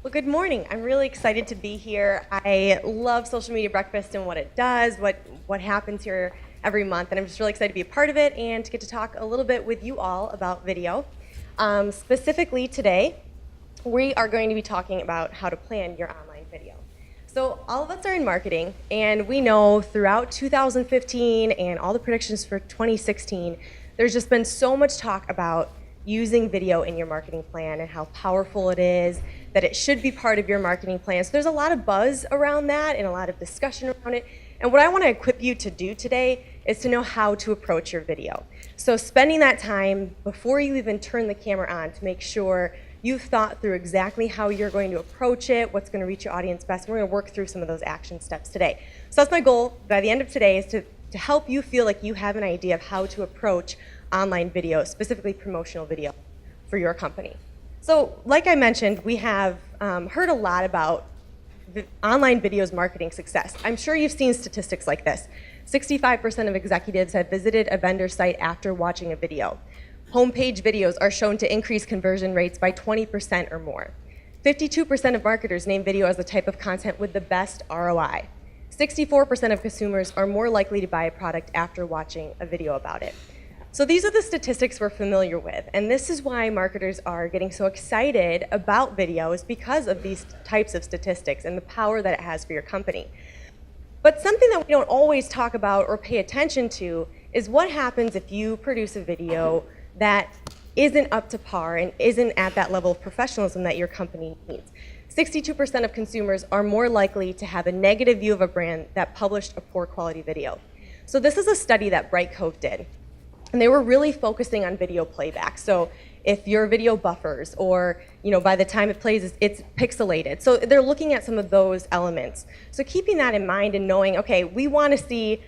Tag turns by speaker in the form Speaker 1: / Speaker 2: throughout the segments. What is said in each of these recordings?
Speaker 1: Well, good morning. I'm really excited to be here. I love Social Media Breakfast and what it does, what happens here every month, and I'm just really excited to be a part of it and to get to talk a little bit with you all about video. Specifically today, we are going to be talking about how to plan your online video. So all of us are in marketing, and we know throughout 2015 and all the predictions for 2016, there's just been so much talk about using video in your marketing plan and how powerful it is, that it should be part of your marketing plan. So there's a lot of buzz around that and a lot of discussion around it. And what I want to equip you to do today is to know how to approach your video. So spending that time before you even turn the camera on to make sure you've thought through exactly how you're going to approach it, what's going to reach your audience best. And we're going to work through some of those action steps today. So that's my goal by the end of today, is to help you feel like you have an idea of how to approach online video, specifically promotional video for your company. So like I mentioned, we have heard a lot about online video's marketing success. I'm sure you've seen statistics like this. 65% of executives have visited a vendor site after watching a video. Homepage videos are shown to increase conversion rates by 20% or more. 52% of marketers name video as the type of content with the best ROI. 64% of consumers are more likely to buy a product after watching a video about it. So these are the statistics we're familiar with, and this is why marketers are getting so excited about videos, because of these types of statistics and the power that it has for your company. But something that we don't always talk about or pay attention to is what happens if you produce a video that isn't up to par and isn't at that level of professionalism that your company needs. 62% of consumers are more likely to have a negative view of a brand that published a poor quality video. So this is a study that Bright Cove did. And they were really focusing on video playback. So if your video buffers, or by the time it plays, it's pixelated. So they're looking at some of those elements. So keeping that in mind and knowing, okay, we want to see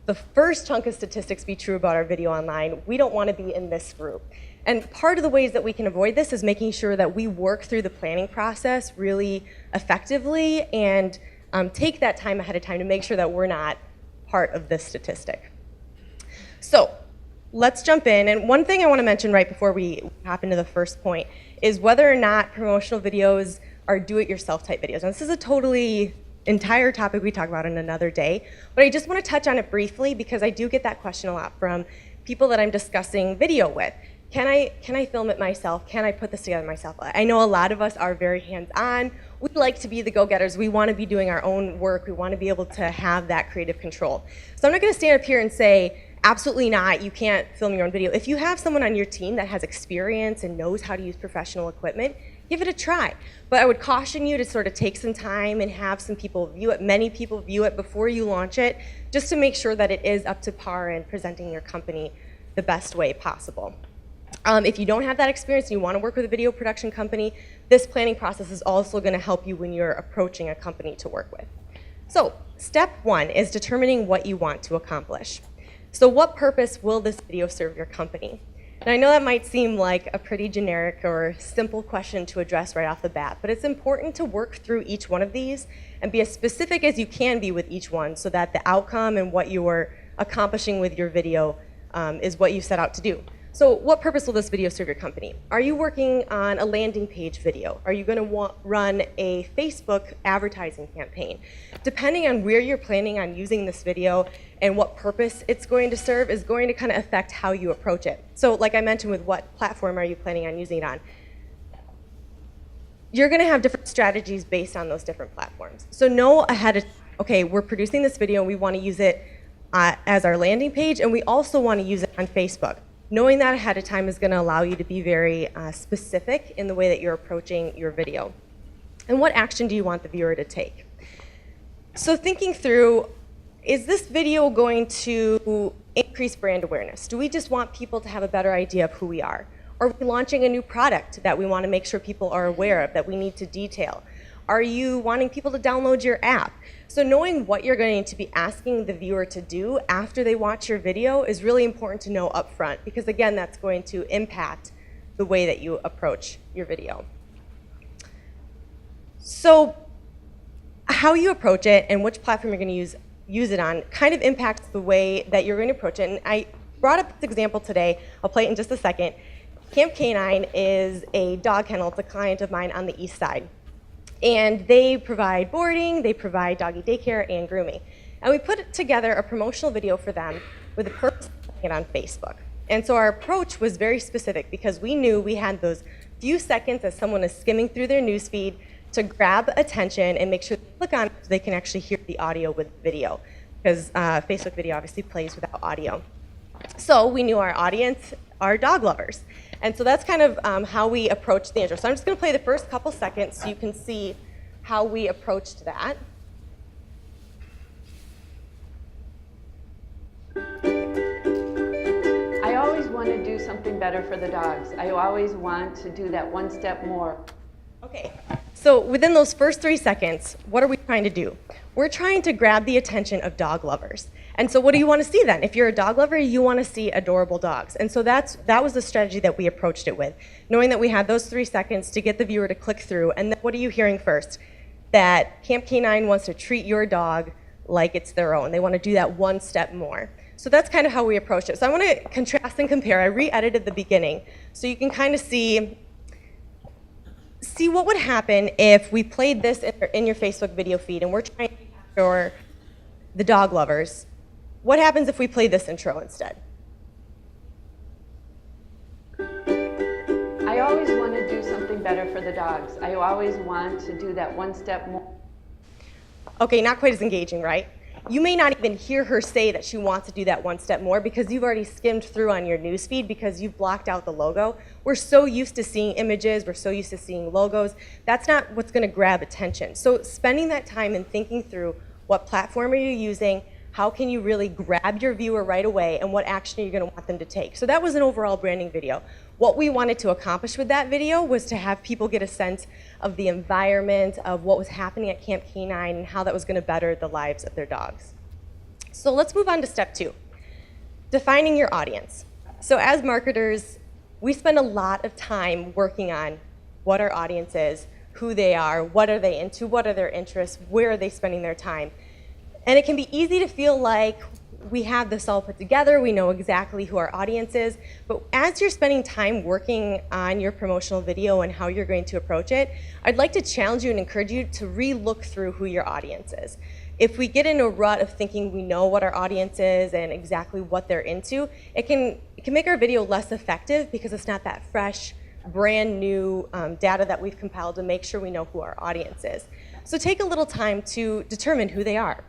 Speaker 1: the first chunk of statistics be true about our video online. We don't want to be in this group. And part of the ways that we can avoid this is making sure that we work through the planning process really effectively and take that time ahead of time to make sure that we're not part of this statistic. So let's jump in. And one thing I want to mention right before we hop into the first point is whether or not promotional videos are do-it-yourself type videos. And this is a totally entire topic we talk about in another day, but I just want to touch on it briefly because I do get that question a lot from people that I'm discussing video with. Can I film it myself? Can I put this together myself? I know a lot of us are very hands-on. We like to be the go-getters. We want to be doing our own work. We want to be able to have that creative control. So I'm not going to stand up here and say, absolutely not, you can't film your own video. If you have someone on your team that has experience and knows how to use professional equipment, give it a try. But I would caution you to sort of take some time and have some people view it, many people view it before you launch it, just to make sure that it is up to par and presenting your company the best way possible. If you don't have that experience and you want to work with a video production company, this planning process is also going to help you when you're approaching a company to work with. So step one is determining what you want to accomplish. So what purpose will this video serve your company? And I know that might seem like a pretty generic or simple question to address right off the bat, but it's important to work through each one of these and be as specific as you can be with each one so that the outcome and what you are accomplishing with your video is what you set out to do. So what purpose will this video serve your company? Are you working on a landing page video? Are you going to run a Facebook advertising campaign? Depending on where you're planning on using this video and what purpose it's going to serve is going to kind of affect how you approach it. So like I mentioned, with what platform are you planning on using it on? You're going to have different strategies based on those different platforms. So know ahead of, okay, we're producing this video and we want to use it as our landing page, and we also want to use it on Facebook. Knowing that ahead of time is going to allow you to be very specific in the way that you're approaching your video. And what action do you want the viewer to take? So thinking through, is this video going to increase brand awareness? Do we just want people to have a better idea of who we are? Are we launching a new product that we want to make sure people are aware of, that we need to detail? Are you wanting people to download your app? So knowing what you're going to be asking the viewer to do after they watch your video is really important to know up front, because again, that's going to impact the way that you approach your video. So how you approach it and which platform you're going to use it on kind of impacts the way that you're going to approach it. And I brought up this example today. I'll play it in just a second. Camp Canine is a dog kennel. It's a client of mine on the east side. And they provide boarding, they provide doggy daycare and grooming. And we put together a promotional video for them with the purpose of putting it on Facebook. And so our approach was very specific because we knew we had those few seconds as someone is skimming through their newsfeed to grab attention and make sure they click on it so they can actually hear the audio with video, because Facebook video obviously plays without audio. So we knew our audience are dog lovers. And so that's kind of how we approached the intro. So I'm just going to play the first couple seconds so you can see how we approached that.
Speaker 2: I always want to do something better for the dogs. I always want to do that one step more.
Speaker 1: Okay, so within those first 3 seconds, what are we trying to do? We're trying to grab the attention of dog lovers. And so what do you want to see then? If you're a dog lover, you want to see adorable dogs. And so that was the strategy that we approached it with, knowing that we had those 3 seconds to get the viewer to click through. And then what are you hearing first? That Camp K9 wants to treat your dog like it's their own. They want to do that one step more. So that's kind of how we approached it. So I want to contrast and compare. I re-edited the beginning so you can kind of see what would happen if we played this in your Facebook video feed and we're trying to capture the dog lovers. What happens if we play this intro instead?
Speaker 2: I always want to do something better for the dogs. I always want to do that one step more.
Speaker 1: Okay, not quite as engaging, right? You may not even hear her say that she wants to do that one step more because you've already skimmed through on your newsfeed because you've blocked out the logo. We're so used to seeing images, we're so used to seeing logos. That's not what's going to grab attention. So spending that time and thinking through what platform are you using, how can you really grab your viewer right away, and what action are you going to want them to take. So that was an overall branding video. What we wanted to accomplish with that video was to have people get a sense of the environment, of what was happening at Camp K9, and how that was going to better the lives of their dogs. So let's move on to step 2, defining your audience. So as marketers, we spend a lot of time working on what our audience is, who they are, what are they into, what are their interests, where are they spending their time. And it can be easy to feel like we have this all put together, we know exactly who our audience is, but as you're spending time working on your promotional video and how you're going to approach it, I'd like to challenge you and encourage you to re-look through who your audience is. If we get in a rut of thinking we know what our audience is and exactly what they're into, it can make our video less effective because it's not that fresh, brand new data that we've compiled to make sure we know who our audience is. So take a little time to determine who they are.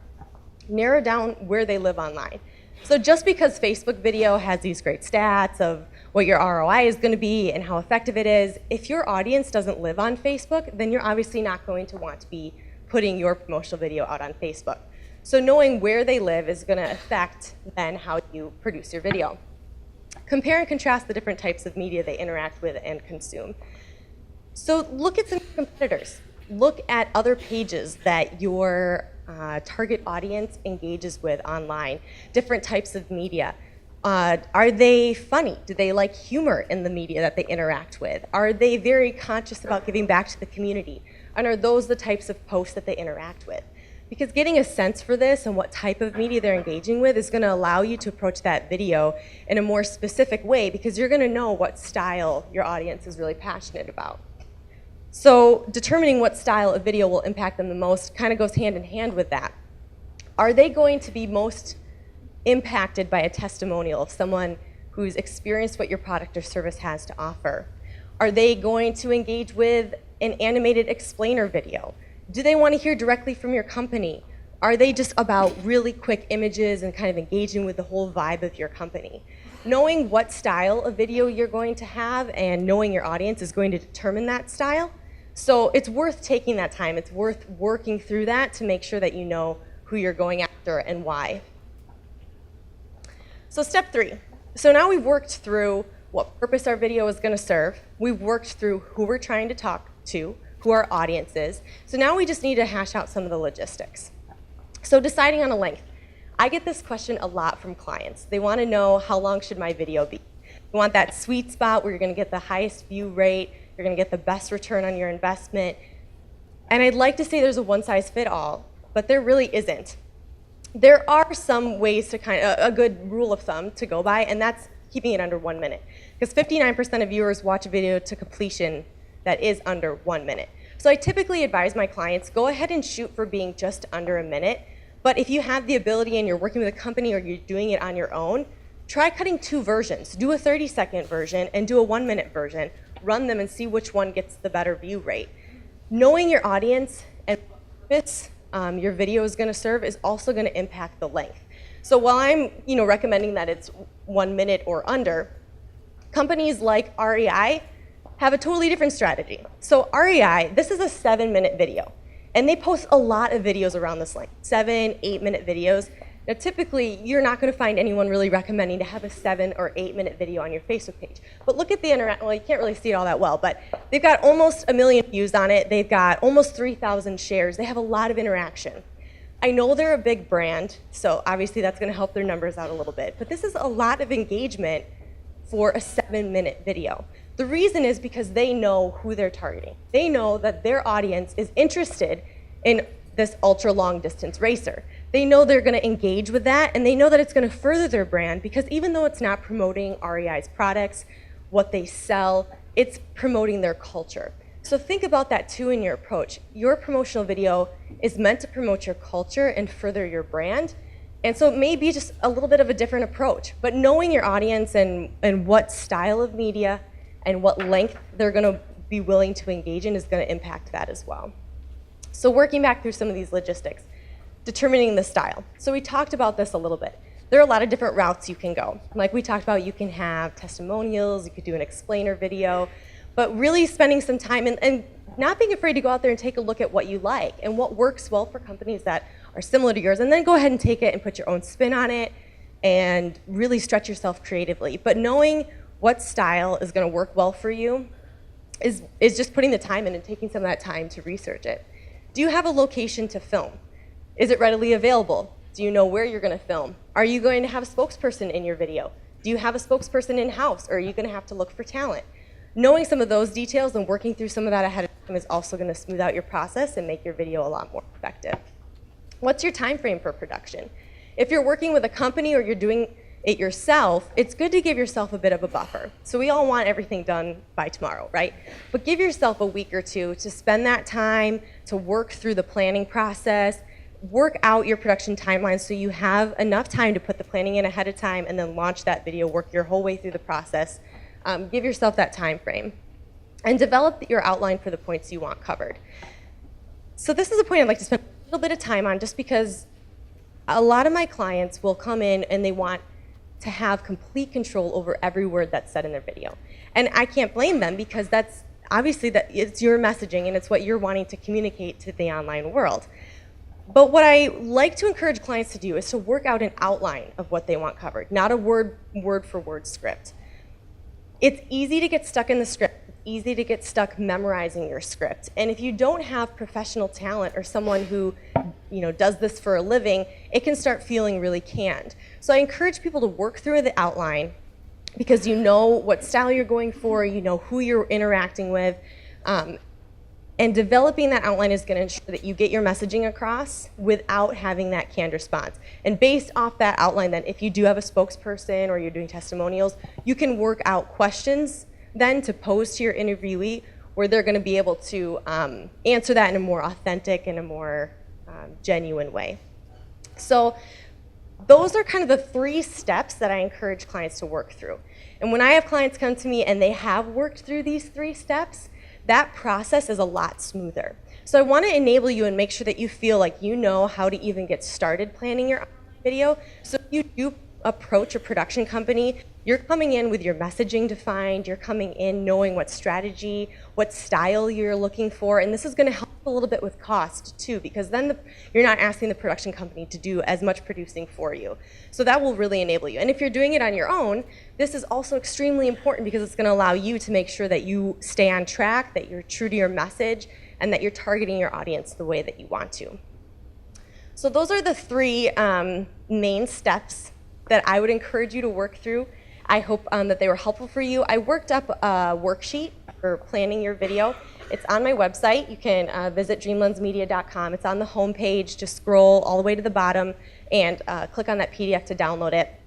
Speaker 1: Narrow down where they live online. So just because Facebook video has these great stats of what your ROI is going to be and how effective it is, if your audience doesn't live on Facebook, then you're obviously not going to want to be putting your promotional video out on Facebook. So knowing where they live is going to affect then how you produce your video. Compare and contrast the different types of media they interact with and consume. So look at some competitors. Look at other pages that your target audience engages with online, different types of media. Are they funny? Do they like humor in the media that they interact with? Are they very conscious about giving back to the community? And are those the types of posts that they interact with? Because getting a sense for this and what type of media they're engaging with is going to allow you to approach that video in a more specific way because you're going to know what style your audience is really passionate about. So determining what style of video will impact them the most kind of goes hand in hand with that. Are they going to be most impacted by a testimonial of someone who's experienced what your product or service has to offer? Are they going to engage with an animated explainer video? Do they want to hear directly from your company? Are they just about really quick images and kind of engaging with the whole vibe of your company? Knowing what style of video you're going to have and knowing your audience is going to determine that style. So it's worth taking that time. It's worth working through that to make sure that you know who you're going after and why. So step 3. So now we've worked through what purpose our video is going to serve. We've worked through who we're trying to talk to, who our audience is. So now we just need to hash out some of the logistics. So deciding on a length. I get this question a lot from clients. They want to know, how long should my video be? You want that sweet spot where you're going to get the highest view rate, you're going to get the best return on your investment. And I'd like to say there's a one-size-fits-all, but there really isn't. There are some ways to a good rule of thumb to go by, and that's keeping it under 1 minute. Because 59% of viewers watch a video to completion that is under 1 minute. So I typically advise my clients, go ahead and shoot for being just under a minute. But if you have the ability and you're working with a company or you're doing it on your own, try cutting 2 versions. Do a 30-second version and do a 1-minute version. Run them and see which one gets the better view rate. Knowing your audience and what purpose your video is going to serve is also going to impact the length. So while I'm recommending that it's 1 minute or under, companies like REI have a totally different strategy. So REI, this is a 7-minute video. And they post a lot of videos around this length, 7, 8-minute videos. Now, typically, you're not going to find anyone really recommending to have a 7 or 8-minute video on your Facebook page. But look at the well, you can't really see it all that well, but they've got almost 1 million views on it. They've got almost 3,000 shares. They have a lot of interaction. I know they're a big brand, so obviously that's going to help their numbers out a little bit. But this is a lot of engagement for a 7-minute video. The reason is because they know who they're targeting. They know that their audience is interested in this ultra long distance racer. They know they're going to engage with that, and they know that it's going to further their brand because even though it's not promoting REI's products, what they sell, it's promoting their culture. So think about that too in your approach. Your promotional video is meant to promote your culture and further your brand. And so it may be just a little bit of a different approach, but knowing your audience and what style of media and what length they're going to be willing to engage in is going to impact that as well. So working back through some of these logistics, determining the style. So we talked about this a little bit. There are a lot of different routes you can go. Like we talked about, you can have testimonials, you could do an explainer video, but really spending some time and not being afraid to go out there and take a look at what you like and what works well for companies that are similar to yours, and then go ahead and take it and put your own spin on it and really stretch yourself creatively. But knowing what style is going to work well for you is just putting the time in and taking some of that time to research it. Do you have a location to film? Is it readily available? Do you know where you're going to film? Are you going to have a spokesperson in your video? Do you have a spokesperson in-house, or are you going to have to look for talent? Knowing some of those details and working through some of that ahead of time is also going to smooth out your process and make your video a lot more effective. What's your time frame for production? If you're working with a company or you're doing it yourself, it's good to give yourself a bit of a buffer. So we all want everything done by tomorrow, right? But give yourself a week or two to spend that time to work through the planning process, work out your production timeline so you have enough time to put the planning in ahead of time and then launch that video, work your whole way through the process. Give yourself that time frame. And develop your outline for the points you want covered. So this is a point I'd like to spend a little bit of time on just because a lot of my clients will come in and they want to have complete control over every word that's said in their video. And I can't blame them because that's obviously it's your messaging and it's what you're wanting to communicate to the online world. But what I like to encourage clients to do is to work out an outline of what they want covered, not a word-for-word script. It's easy to get stuck in the script. It's easy to get stuck memorizing your script. And if you don't have professional talent or someone who does this for a living, it can start feeling really canned. So I encourage people to work through the outline because you know what style you're going for, you know who you're interacting with, and developing that outline is going to ensure that you get your messaging across without having that canned response. And based off that outline, then, if you do have a spokesperson or you're doing testimonials, you can work out questions then to pose to your interviewee where they're going to be able to answer that in a more authentic and a more genuine way. So those are kind of the 3 steps that I encourage clients to work through. And when I have clients come to me and they have worked through these 3 steps, that process is a lot smoother. So I want to enable you and make sure that you feel like you know how to even get started planning your video. So if you do approach a production company, you're coming in with your messaging defined, you're coming in knowing what strategy, what style you're looking for, and this is going to help a little bit with cost too, because then you're not asking the production company to do as much producing for you. So that will really enable you. And if you're doing it on your own, this is also extremely important because it's going to allow you to make sure that you stay on track, that you're true to your message, and that you're targeting your audience the way that you want to. So those are the 3 main steps that I would encourage you to work through. I hope that they were helpful for you. I worked up a worksheet for planning your video. It's on my website. You can visit dreamlensmedia.com. It's on the home page. Just scroll all the way to the bottom and click on that PDF to download it.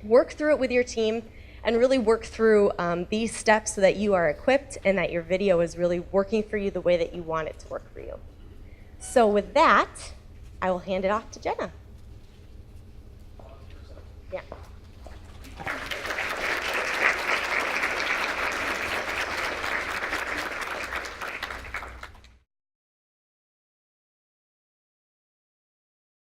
Speaker 1: Work through it with your team and really work through these steps so that you are equipped and that your video is really working for you the way that you want it to work for you. So with that, I will hand it off to Jenna. Yeah.